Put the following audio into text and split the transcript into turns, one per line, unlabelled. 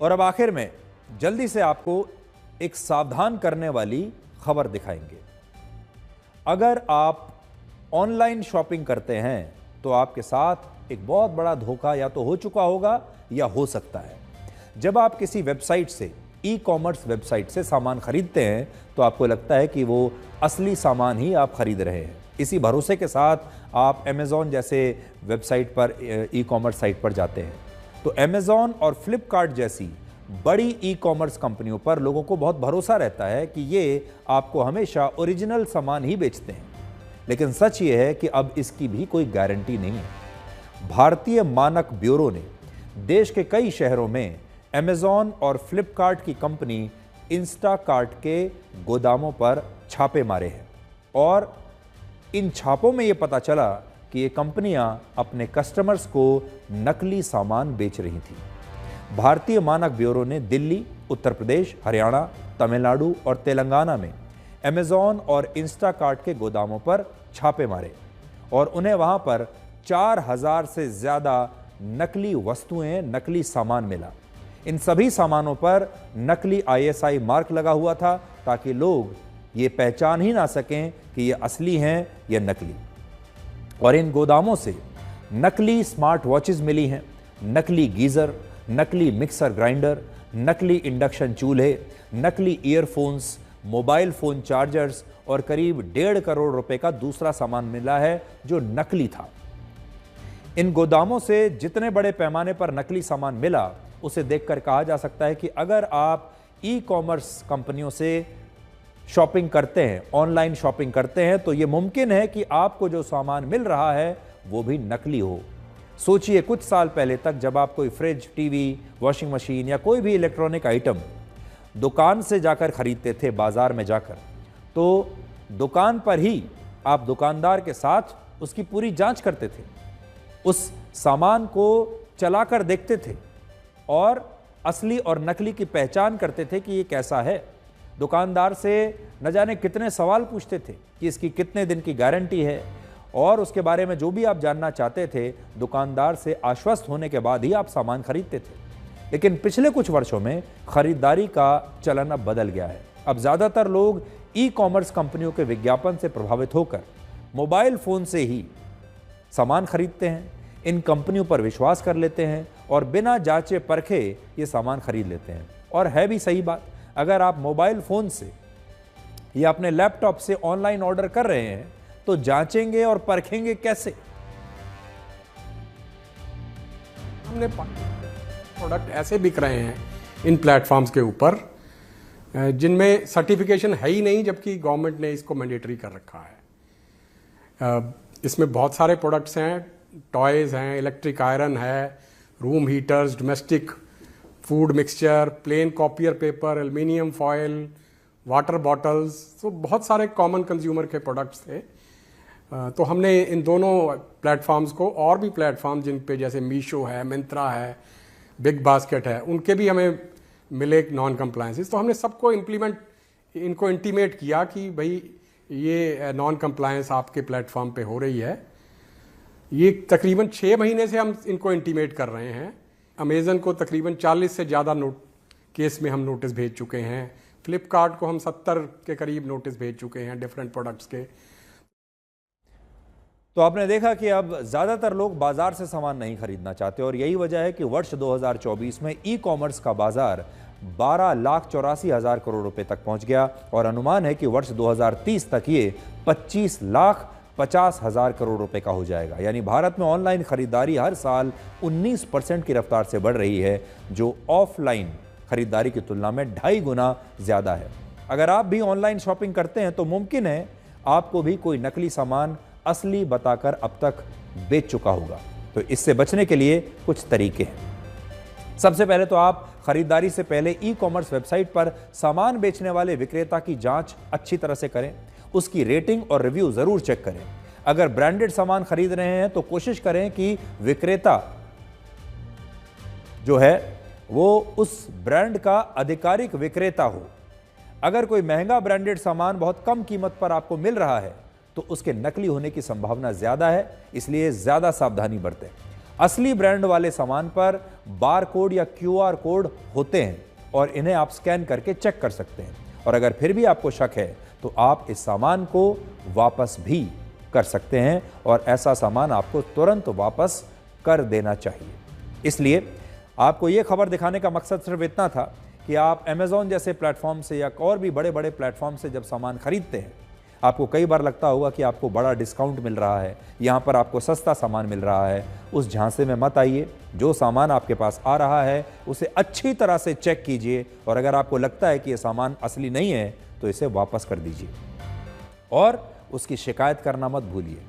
और अब आखिर में जल्दी से आपको एक सावधान करने वाली खबर दिखाएंगे। अगर आप ऑनलाइन शॉपिंग करते हैं तो आपके साथ एक बहुत बड़ा धोखा या तो हो चुका होगा या हो सकता है। जब आप किसी वेबसाइट से, ई कॉमर्स वेबसाइट से सामान खरीदते हैं तो आपको लगता है कि वो असली सामान ही आप खरीद रहे हैं। इसी भरोसे के साथ आप अमेज़ॉन जैसे वेबसाइट पर, ई कॉमर्स साइट पर जाते हैं तो अमेज़ॉन और फ्लिपकार्ट जैसी बड़ी ई कॉमर्स कंपनियों पर लोगों को बहुत भरोसा रहता है कि ये आपको हमेशा ओरिजिनल सामान ही बेचते हैं। लेकिन सच ये है कि अब इसकी भी कोई गारंटी नहीं है। भारतीय मानक ब्यूरो ने देश के कई शहरों में अमेज़ॉन और फ्लिपकार्ट की कंपनी इंस्टाकार्ट के गोदामों पर छापे मारे हैं और इन छापों में यह पता चला कि ये कंपनियां अपने कस्टमर्स को नकली सामान बेच रही थी। भारतीय मानक ब्यूरो ने दिल्ली, उत्तर प्रदेश, हरियाणा, तमिलनाडु और तेलंगाना में अमेज़ॉन और इंस्टाकार्ट के गोदामों पर छापे मारे और उन्हें वहां पर 4000 से ज़्यादा नकली वस्तुएं, नकली सामान मिला। इन सभी सामानों पर नकली ISI मार्क लगा हुआ था ताकि लोग ये पहचान ही ना सकें कि ये असली हैं या नकली। और इन गोदामों से नकली स्मार्ट वॉचेस मिली हैं, नकली गीज़र, नकली मिक्सर ग्राइंडर, नकली इंडक्शन चूल्हे, नकली ईयरफोन्स, मोबाइल फ़ोन चार्जर्स और करीब 1.5 करोड़ रुपए का दूसरा सामान मिला है जो नकली था। इन गोदामों से जितने बड़े पैमाने पर नकली सामान मिला उसे देखकर कहा जा सकता है कि अगर आप ई कॉमर्स कंपनियों से शॉपिंग करते हैं, ऑनलाइन शॉपिंग करते हैं, तो ये मुमकिन है कि आपको जो सामान मिल रहा है वो भी नकली हो। सोचिए कुछ साल पहले तक जब आप कोई फ्रिज, टीवी, वॉशिंग मशीन या कोई भी इलेक्ट्रॉनिक आइटम दुकान से जाकर खरीदते थे, बाजार में जाकर, तो दुकान पर ही आप दुकानदार के साथ उसकी पूरी जांच करते थे, उस सामान को चलाकर देखते थे और असली और नकली की पहचान करते थे कि ये कैसा है। दुकानदार से न जाने कितने सवाल पूछते थे कि इसकी कितने दिन की गारंटी है और उसके बारे में जो भी आप जानना चाहते थे दुकानदार से आश्वस्त होने के बाद ही आप सामान खरीदते थे। लेकिन पिछले कुछ वर्षों में खरीदारी का चलन अब बदल गया है। अब ज़्यादातर लोग ई कॉमर्स कंपनियों के विज्ञापन से प्रभावित होकर मोबाइल फ़ोन से ही सामान खरीदते हैं, इन कंपनियों पर विश्वास कर लेते हैं और बिना जांचे परखे ये सामान खरीद लेते हैं। और है भी सही बात, अगर आप मोबाइल फ़ोन से या अपने लैपटॉप से ऑनलाइन ऑर्डर कर रहे हैं तो जांचेंगे और परखेंगे कैसे?
हमने प्रोडक्ट ऐसे बिक रहे हैं इन प्लेटफॉर्म्स के ऊपर जिनमें सर्टिफिकेशन है ही नहीं, जबकि गवर्नमेंट ने इसको मैंडेटरी कर रखा है। इसमें बहुत सारे प्रोडक्ट्स हैं, टॉयज़ हैं, इलेक्ट्रिक आयरन है, room heaters, domestic food mixture, plain copier paper, aluminium foil, water bottles, तो बहुत सारे कॉमन कंज्यूमर के प्रोडक्ट्स थे। तो हमने इन दोनों प्लेटफॉर्म्स को, और भी प्लेटफॉर्म जिन पे जैसे मीशो है, मिंत्रा है, बिग बास्केट है, उनके भी हमें मिले नॉन कंप्लायंसेस। तो हमने सबको इनको इंटीमेट किया कि भाई ये नॉन कंप्लायंस आपके प्लेटफॉर्म पे हो रही है। ये तकरीबन 6 महीने से हम इनको इंटीमेट कर रहे हैं। अमेज़न को तकरीबन 40 से ज़्यादा केस में हम नोटिस भेज चुके हैं। फ्लिपकार्ट को हम 70 के करीब नोटिस भेज चुके हैं डिफरेंट प्रोडक्ट्स के।
तो आपने देखा कि अब ज़्यादातर लोग बाजार से सामान नहीं खरीदना चाहते और यही वजह है कि वर्ष 2024 में ई कॉमर्स का बाजार 12,84,000 करोड़ रुपए तक पहुंच गया और अनुमान है कि वर्ष 2030 तक ये 25,50,000 करोड़ रुपए का हो जाएगा। यानी भारत में ऑनलाइन खरीदारी हर साल 19% की रफ्तार से बढ़ रही है, जो ऑफलाइन खरीदारी की तुलना में 2.5 गुना ज़्यादा है। अगर आप भी ऑनलाइन शॉपिंग करते हैं तो मुमकिन है आपको भी कोई नकली सामान असली बताकर अब तक बेच चुका होगा। तो इससे बचने के लिए कुछ तरीके हैं। सबसे पहले तो आप खरीदारी से पहले ई कॉमर्स वेबसाइट पर सामान बेचने वाले विक्रेता की जांच अच्छी तरह से करें, उसकी रेटिंग और रिव्यू जरूर चेक करें। अगर ब्रांडेड सामान खरीद रहे हैं तो कोशिश करें कि विक्रेता जो है वो उस ब्रांड का आधिकारिक विक्रेता हो। अगर कोई महंगा ब्रांडेड सामान बहुत कम कीमत पर आपको मिल रहा है तो उसके नकली होने की संभावना ज्यादा है, इसलिए ज्यादा सावधानी बरतें। असली ब्रांड वाले सामान पर बार कोड या QR कोड होते हैं और इन्हें आप स्कैन करके चेक कर सकते हैं। और अगर फिर भी आपको शक है तो आप इस सामान को वापस भी कर सकते हैं और ऐसा सामान आपको तुरंत वापस कर देना चाहिए। इसलिए आपको यह खबर दिखाने का मकसद सिर्फ इतना था कि आप Amazon जैसे प्लेटफॉर्म से या और भी बड़े बड़े प्लेटफॉर्म से जब सामान खरीदते हैं, आपको कई बार लगता होगा कि आपको बड़ा डिस्काउंट मिल रहा है, यहाँ पर आपको सस्ता सामान मिल रहा है। उस झांसे में मत आइए। जो सामान आपके पास आ रहा है उसे अच्छी तरह से चेक कीजिए और अगर आपको लगता है कि यह सामान असली नहीं है तो इसे वापस कर दीजिए और उसकी शिकायत करना मत भूलिए।